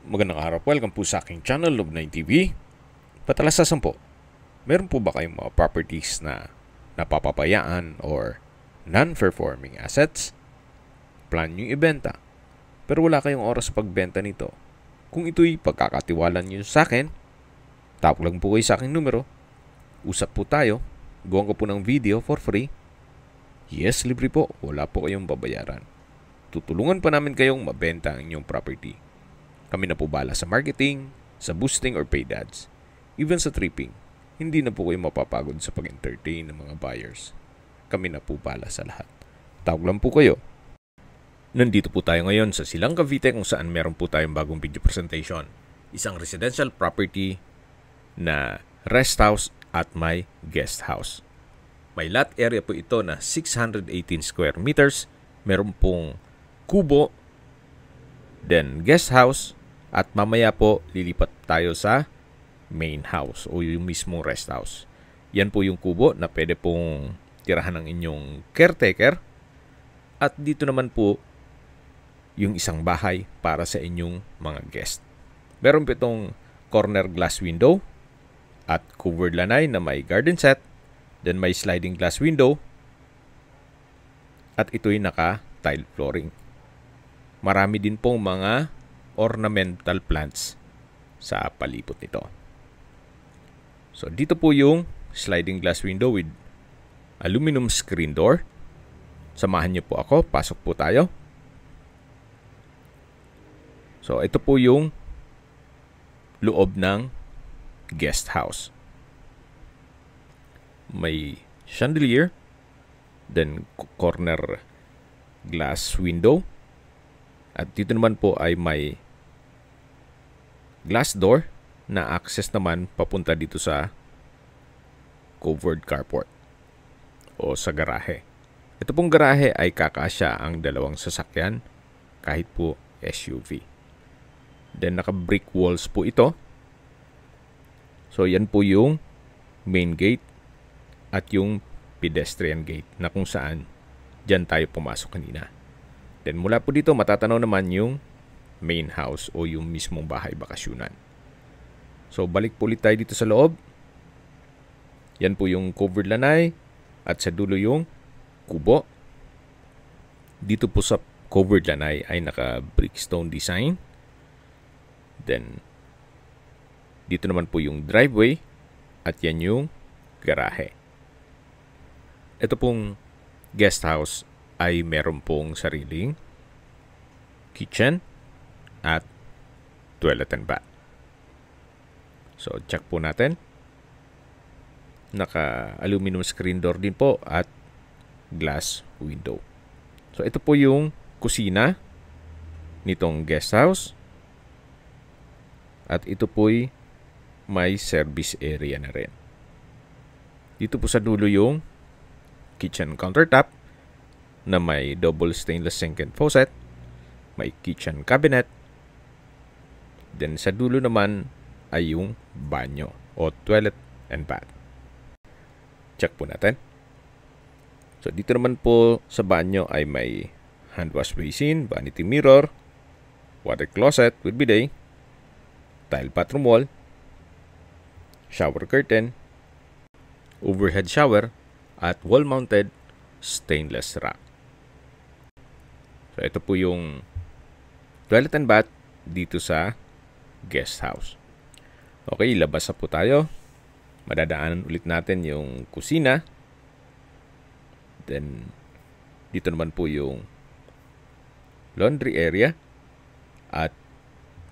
Magandang araw po. Welcome po sa aking channel, Love9 TV. Patalasasan po, meron po ba kayong mga properties na napapapayaan or non-performing assets? Plan nyo ibenta, pero wala kayong oras sa pagbenta nito. Kung ito'y pagkakatiwalaan nyo sa akin, tawag lang po kayo sa aking numero. Usap po tayo. Gawan ko po ng video for free. Yes, libre po. Wala po kayong babayaran. Tutulungan pa namin kayong mabenta ang inyong property. Kami na po bala sa marketing, sa boosting or paid ads, even sa tripping. Hindi na po kayo mapapagod sa pag-entertain ng mga buyers. Kami na po bala sa lahat. Tawag lang po kayo. Nandito po tayo ngayon sa Silang Cavite kung saan meron po tayong bagong video presentation. Isang residential property na rest house at may guest house. May lot area po ito na 618 square meters. Meron pong kubo, then guest house, at mamaya po lilipat tayo sa main house o yung mismong rest house. Yan po yung kubo na pwede pong tirahan ng inyong caretaker. At dito naman po yung isang bahay para sa inyong mga guest. Meron po itong corner glass window at covered lanay na may garden set. Then may sliding glass window at ito'y naka-tile flooring. Marami din pong mga ornamental plants sa palibot nito. So dito po yung sliding glass window with aluminum screen door. Samahan niyo po ako, pasok po tayo. So ito po yung loob ng guest house. May chandelier, then corner glass window. At dito naman po ay may glass door na access naman papunta dito sa covered carport o sa garahe. Ito pong garahe ay kakasya ang dalawang sasakyan kahit po SUV. Then naka-brick walls po ito. So yan po yung main gate at yung pedestrian gate na kung saan dyan tayo pumasok kanina. Then mula po dito matatanaw naman yung main house o yung mismong bahay bakasyunan. So balik po ulit tayo dito sa loob. Yan po yung covered lanay at sa dulo yung kubo. Dito po sa covered lanay ay naka brickstone design. Then dito naman po yung driveway at yan yung garahe. Ito pong guest house ay meron pong sariling kitchen at toilet and bath. So, check po natin. Naka-aluminum screen door din po at glass window. So, ito po yung kusina nitong guest house. At ito po'y may service area na rin. Dito po sa dulo yung kitchen countertop na may double stainless sink and faucet, may kitchen cabinet, then sa dulo naman ay yung banyo o toilet and bath. Check po natin. So dito naman po sa banyo ay may hand wash basin, vanity mirror, water closet with bidet, tile bathroom wall, shower curtain, overhead shower, at wall-mounted stainless rack. So, ito po yung toilet and bath dito sa guest house. Okay, labas na po tayo. Madadaanan ulit natin yung kusina. Then, dito naman po yung laundry area. At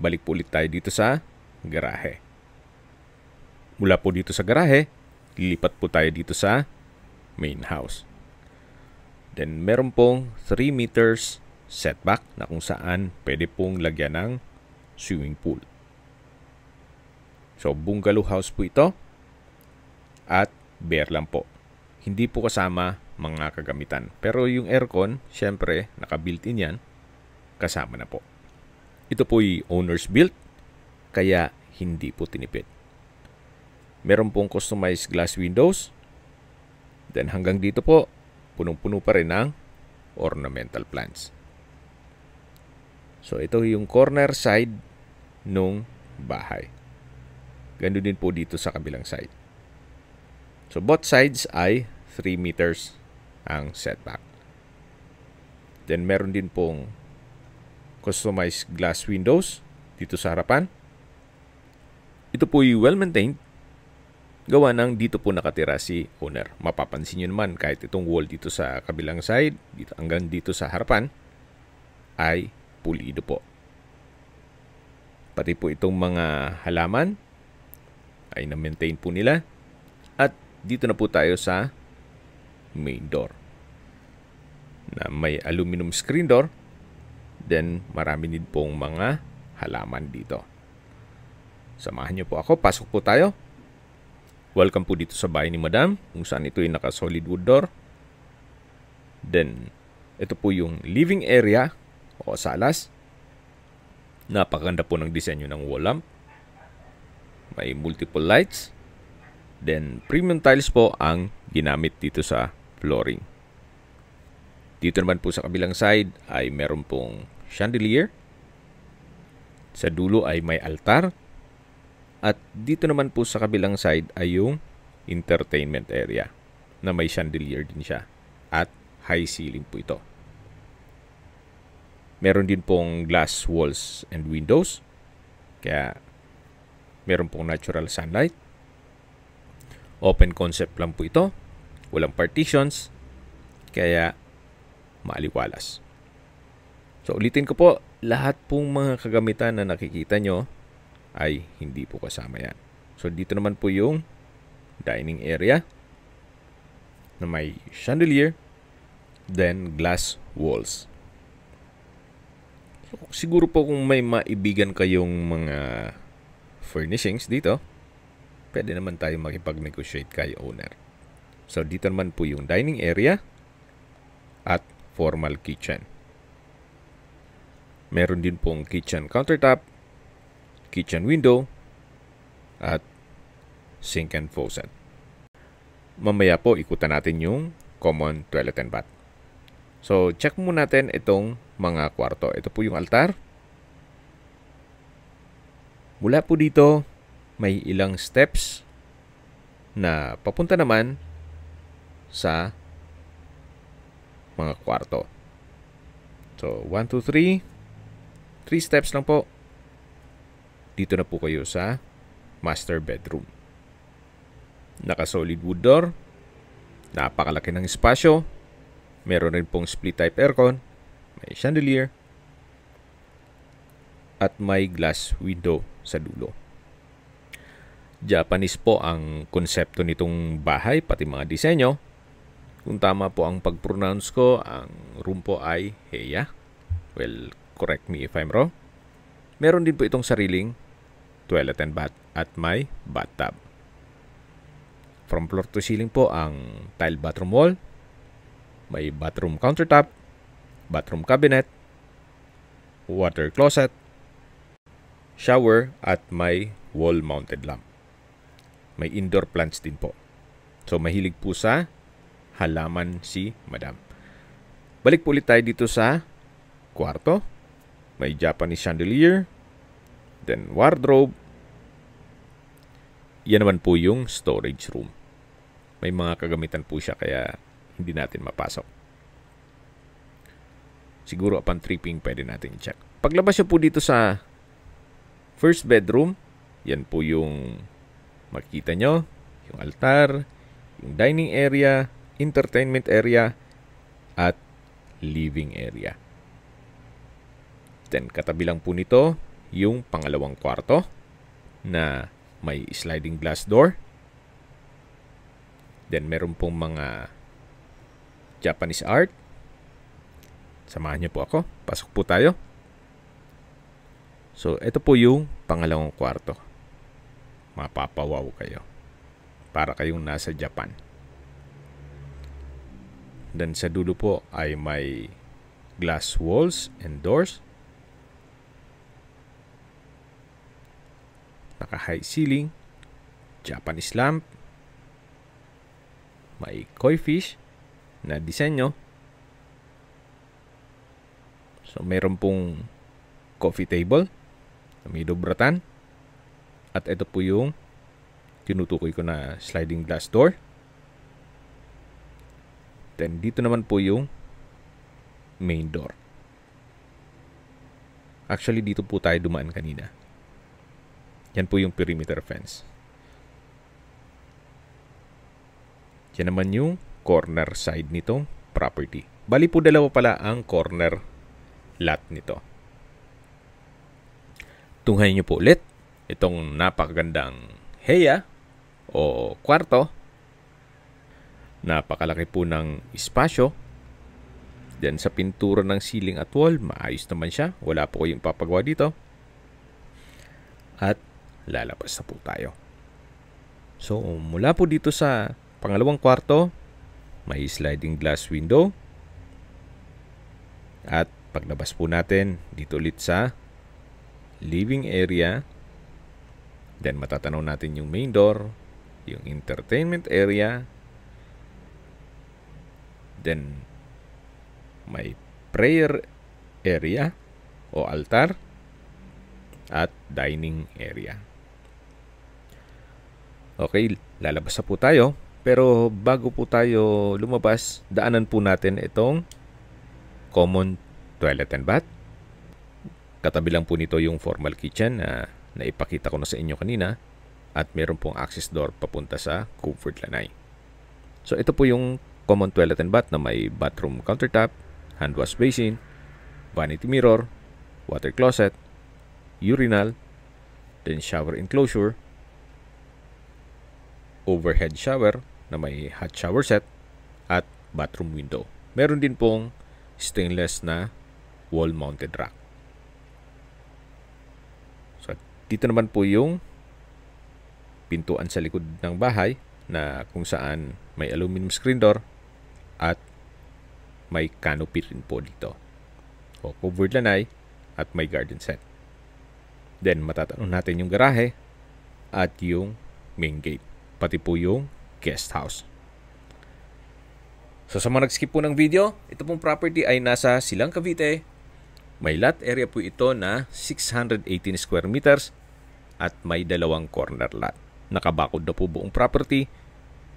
balik po ulit tayo dito sa garahe. Mula po dito sa garahe, lilipat po tayo dito sa main house. Then, meron pong 3 meters setback na kung saan pwede pong lagyan ng swimming pool. So, bungalow house po ito at bare lang po. Hindi po kasama mga kagamitan. Pero yung aircon, syempre, naka-built-in yan, kasama na po. Ito po'y owner's built, kaya hindi po tinipid. Meron pong customized glass windows. Then hanggang dito po, punong-puno pa rin ng ornamental plants. So ito yung corner side nung bahay. Ganun din po dito sa kabilang side. So both sides ay 3 meters ang setback. Then meron din pong customized glass windows dito sa harapan. Ito po yung well-maintained. Gawa ng dito po nakatira si owner. Mapapansin nyo naman kahit itong wall dito sa kabilang side, dito hanggang dito sa harapan, ay pulido po. Pati po itong mga halaman ay na-maintain po nila. At dito na po tayo sa main door na may aluminum screen door. Then marami din pong mga halaman dito. Samahan niyo po ako. Pasok po tayo. Welcome po dito sa bahay ni Madam, kung saan ito ay naka-solid wood door. Then, ito po yung living area o salas. Napakaganda po ng disenyo ng wall lamp. May multiple lights. Then, premium tiles po ang ginamit dito sa flooring. Dito naman po sa kabilang side ay meron pong chandelier. Sa dulo ay may altar. At dito naman po sa kabilang side ay yung entertainment area na may chandelier din siya. At high ceiling po ito. Meron din pong glass walls and windows. Kaya meron pong natural sunlight. Open concept lang po ito. Walang partitions. Kaya maaliwalas. So ulitin ko po, lahat pong mga kagamitan na nakikita nyo ay hindi po kasama yan. So dito naman po yung dining area na may chandelier, then glass walls. So, siguro po kung may maibigan kayong mga furnishings dito, pwede naman tayo makipag-negotiate kay owner. So dito naman po yung dining area at formal kitchen. Meron din pong kitchen countertop, kitchen window, at sink and faucet. Mamaya po, ikutan natin yung common toilet and bath. So, check muna natin itong mga kwarto. Ito po yung altar. Mula po dito, may ilang steps na papunta naman sa mga kwarto. So, 1, 2, 3. 3 steps lang po. Dito na po kayo sa master bedroom. Naka-solid wood door. Napakalaki ng espasyo. Meron rin pong split type aircon. May chandelier. At may glass window sa dulo. Japanese po ang konsepto nitong bahay, pati mga disenyo. Kung tama po ang pag-pronounce ko, ang room po ay Heya. Well, correct me if I'm wrong. Meron din po itong sariling toilet and bath at may bathtub. From floor to ceiling po ang tile bathroom wall. May bathroom countertop, bathroom cabinet, water closet, shower at may wall-mounted lamp. May indoor plants din po. So mahilig po sa halaman si Madam. Balik po ulit tayo dito sa kwarto. May Japanese chandelier, then wardrobe. Yan naman po yung storage room. May mga kagamitan po siya kaya hindi natin mapasok. Siguro upon tripping pwede natin i-check. Paglabas nyo po dito sa first bedroom, yan po yung makikita nyo. Yung altar, yung dining area, entertainment area, at living area. Then katabi lang po nito yung pangalawang kwarto na may sliding glass door. Then meron pong mga Japanese art. Samahan niyo po ako. Pasok po tayo. So ito po yung pangalawang kwarto. Mapapawaw kayo. Para kayong nasa Japan. Then sa dulo po ay may glass walls and doors. Naka-high ceiling, Japanese lamp, may koi fish na disenyo. So, mayroon pong coffee table May dobratan. At ito po yung tinutukoy ko na sliding glass door. Then dito naman po yung main door. Actually, dito po tayo dumaan kanina. Yan po yung perimeter fence. Yan naman yung corner side nitong property. Bali po dalawa pala ang corner lot nito. Tunghayin nyo po ulit itong napakagandang heya o kwarto. Napakalaki po ng espasyo. Then sa pintura ng ceiling at wall, maayos naman siya. Wala po kayong papagawa dito. At lalabas na po tayo. So mula po dito sa pangalawang kwarto, may sliding glass window. At paglabas po natin dito ulit sa living area. Then matatanaw natin yung main door, yung entertainment area. Then may prayer area o altar at dining area. Okay, lalabas na po tayo. Pero bago po tayo lumabas, daanan po natin itong common toilet and bath. Katabi lang po nito yung formal kitchen na naipakita ko na sa inyo kanina. At meron pong access door papunta sa comfort lanai. So ito po yung common toilet and bath na may bathroom countertop, hand wash basin, vanity mirror, water closet, urinal, then shower enclosure, overhead shower na may hot shower set, at bathroom window. Meron din pong stainless na wall-mounted rack. So, dito naman po yung pintuan sa likod ng bahay na kung saan may aluminum screen door at may canopy rin po dito. O covered lanai at may garden set. Then matatanong natin yung garahe at yung main gate. Pati po yung guest house. So sa mga nag-skip po ng video, ito pong property ay nasa Silang, Cavite. May lot area po ito na 618 square meters at may dalawang corner lot. Nakabakod na po buong property.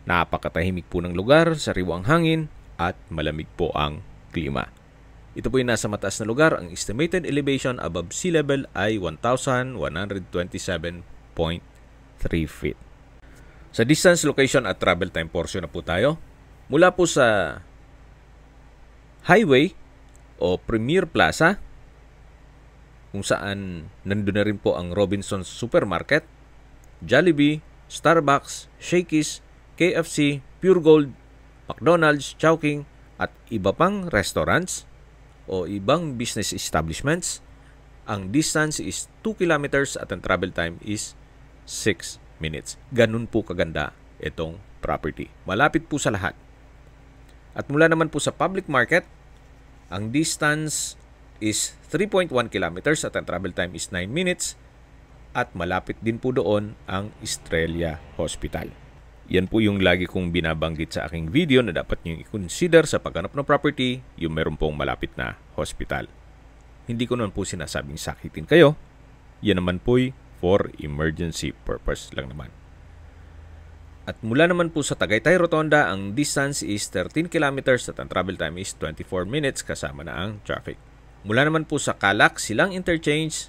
Napakatahimik po ng lugar, sariwang hangin at malamig po ang klima. Ito po yung nasa mataas na lugar. Ang estimated elevation above sea level ay 1,127.3 feet. Sa distance, location at travel time portion na po tayo. Mula po sa highway o Premier Plaza, kung saan nandun na rin po ang Robinsons Supermarket, Jollibee, Starbucks, Shakey's, KFC, Pure Gold, McDonald's, Chowking, at iba pang restaurants o ibang business establishments, ang distance is 2 kilometers at ang travel time is 6 minutes. Ganun po kaganda itong property. Malapit po sa lahat. At mula naman po sa public market, ang distance is 3.1 kilometers at ang travel time is 9 minutes at malapit din po doon ang Estrella Hospital. Yan po yung lagi kong binabanggit sa aking video na dapat nyo i-consider sa paghanap ng property, yung meron pong malapit na hospital. Hindi ko naman po sinasabing sakitin kayo. Yan naman po'y for emergency purpose lang naman. At mula naman po sa Tagaytay Rotonda, ang distance is 13 kilometers at ang travel time is 24 minutes kasama na ang traffic. Mula naman po sa Calac, Silang Interchange,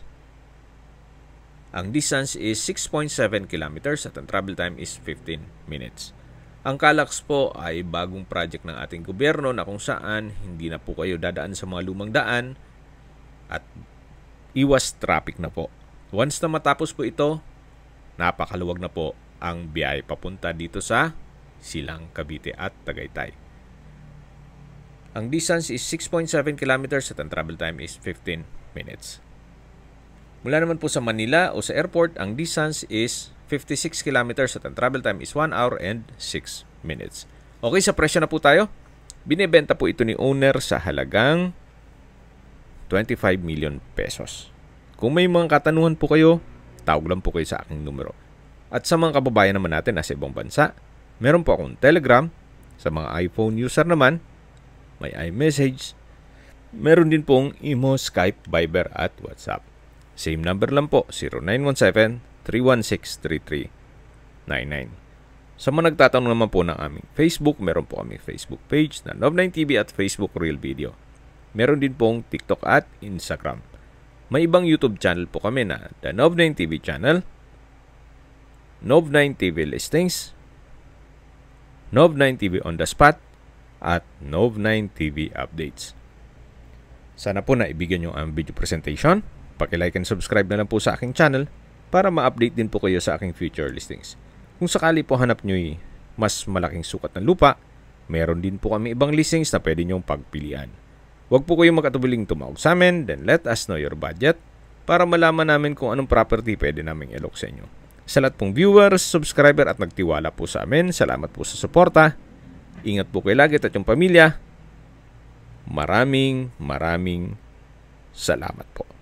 ang distance is 6.7 kilometers at ang travel time is 15 minutes. Ang Calax po ay bagong project ng ating gobyerno na kung saan hindi na po kayo dadaan sa mga lumang daan at iwas traffic na po. Once na matapos po ito, napakaluwag na po ang biyahe papunta dito sa Silang, Cavite at Tagaytay. Ang distance is 6.7 kilometers at ang travel time is 15 minutes. Mula naman po sa Manila o sa airport, ang distance is 56 kilometers at ang travel time is 1 hour and 6 minutes. Okay, sa presyo na po tayo. Binibenta po ito ni owner sa halagang 25 million pesos. Kung may mga katanungan po kayo, tawag lang po kayo sa aking numero. At sa mga kababayan naman natin nasa ibang bansa, meron po akong Telegram. Sa mga iPhone user naman, may iMessage. Meron din pong Imo, Skype, Viber at WhatsApp. Same number lang po, 0917-316-3399. Sa mga nagtatanong naman po ng aming Facebook, meron po aming Facebook page na Nov9TV at Facebook Real Video. Meron din pong TikTok at Instagram. May ibang YouTube channel po kami na The Nov9TV Channel, Nov9TV Listings, Nov9TV On The Spot, at Nov9TV Updates. Sana po na ibigyan nyo ang video presentation. Paki-like and subscribe na lang po sa aking channel para ma-update din po kayo sa aking future listings. Kung sakali po hanap nyo mas malaking sukat ng lupa, meron din po kami ibang listings na pwede nyong pagpilian. Huwag po kayong magkatubiling tumawag sa amin, then let us know your budget para malaman namin kung anong property pwede naming ilok sa inyo. Sa lahat pong viewers, subscriber at nagtiwala po sa amin, salamat po sa suporta. Ingat po kayo lagi at yung pamilya. Maraming salamat po.